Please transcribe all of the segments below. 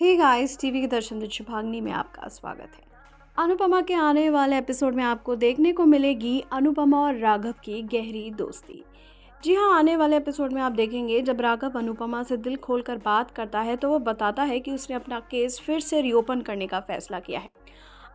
Hey guys, TV के दर्शन में शुभांगी में आपका स्वागत है। अनुपमा के आने वाले एपिसोड में आपको देखने को मिलेगी अनुपमा और राघव की गहरी दोस्ती। जी हाँ, आने वाले एपिसोड में आप देखेंगे जब राघव अनुपमा से दिल खोलकर बात करता है तो वो बताता है कि उसने अपना केस फिर से रीओपन करने का फैसला किया है।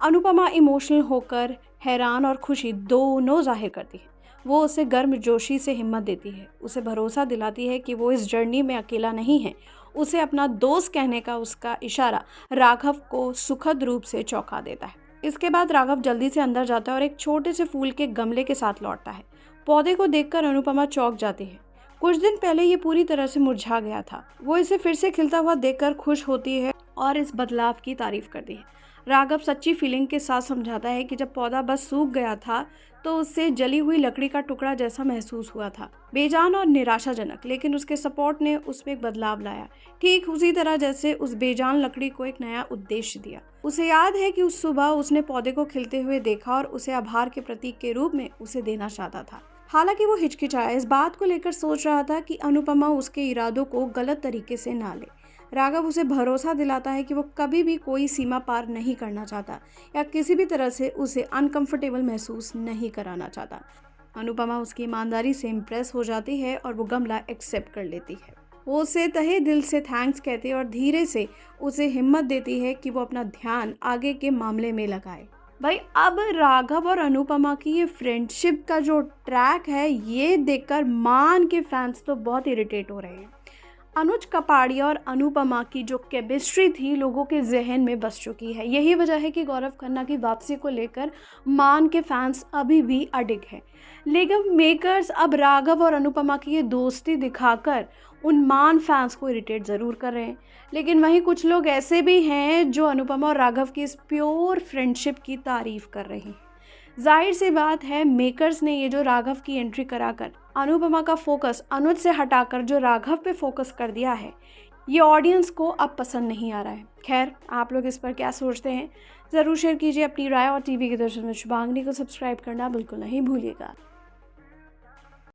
अनुपमा इमोशनल होकर हैरान और खुशी दोनों जाहिर करती है। वो उसे गर्मजोशी से हिम्मत देती है, उसे भरोसा दिलाती है कि वो इस जर्नी में अकेला नहीं है। उसे अपना दोस्त कहने का उसका इशारा राघव को सुखद रूप से चौंका देता है। इसके बाद राघव जल्दी से अंदर जाता है और एक छोटे से फूल के गमले के साथ लौटता है। पौधे को देखकर अनुपमा चौंक जाती है। कुछ दिन पहले ये पूरी तरह से मुरझा गया था। वो इसे फिर से खिलता हुआ देखकर खुश होती है और इस बदलाव की तारीफ करती है। राघव सच्ची फीलिंग के साथ समझाता है कि जब पौधा बस सूख गया था तो उससे जली हुई लकड़ी का टुकड़ा जैसा महसूस हुआ था, बेजान और निराशाजनक, लेकिन उसके सपोर्ट ने उसमें एक बदलाव लाया, ठीक उसी तरह जैसे उस बेजान लकड़ी को एक नया उद्देश्य दिया। उसे याद है कि उस सुबह उसने पौधे को खिलते हुए देखा और उसे आभार के प्रतीक के रूप में उसे देना चाहता था। हालांकि वो हिचकिचाया, इस बात को लेकर सोच रहा था कि अनुपमा उसके इरादों को गलत तरीके से ना ले। राघव उसे भरोसा दिलाता है कि वो कभी भी कोई सीमा पार नहीं करना चाहता या किसी भी तरह से उसे अनकंफर्टेबल महसूस नहीं कराना चाहता। अनुपमा उसकी ईमानदारी से इम्प्रेस हो जाती है और वो गमला एक्सेप्ट कर लेती है। वो उसे तहे दिल से थैंक्स कहती है और धीरे से उसे हिम्मत देती है कि वो अपना ध्यान आगे के मामले में लगाए। भाई, अब राघव और अनुपमा की ये फ्रेंडशिप का जो ट्रैक है, ये देखकर मान के फैंस तो बहुत इरिटेट हो रहे हैं। अनुज कपाड़िया और अनुपमा की जो केमिस्ट्री थी लोगों के जहन में बस चुकी है। यही वजह है कि गौरव खन्ना की वापसी को लेकर मान के फैंस अभी भी अडिग हैं। लेकिन मेकर्स अब राघव और अनुपमा की ये दोस्ती दिखाकर उन मान फैंस को इरिटेट ज़रूर कर रहे हैं। लेकिन वहीं कुछ लोग ऐसे भी हैं जो अनुपमा और राघव की इस प्योर फ्रेंडशिप की तारीफ कर रहे हैं। जाहिर सी बात है, मेकर्स ने ये जो राघव की एंट्री कराकर अनुपमा का फोकस अनुज से हटाकर जो राघव पे फोकस कर दिया है, ये ऑडियंस को अब पसंद नहीं आ रहा है। खैर, आप लोग इस पर क्या सोचते हैं ज़रूर शेयर कीजिए अपनी राय, और टीवी के दर्शन में शुभांगी को सब्सक्राइब करना बिल्कुल नहीं भूलिएगा।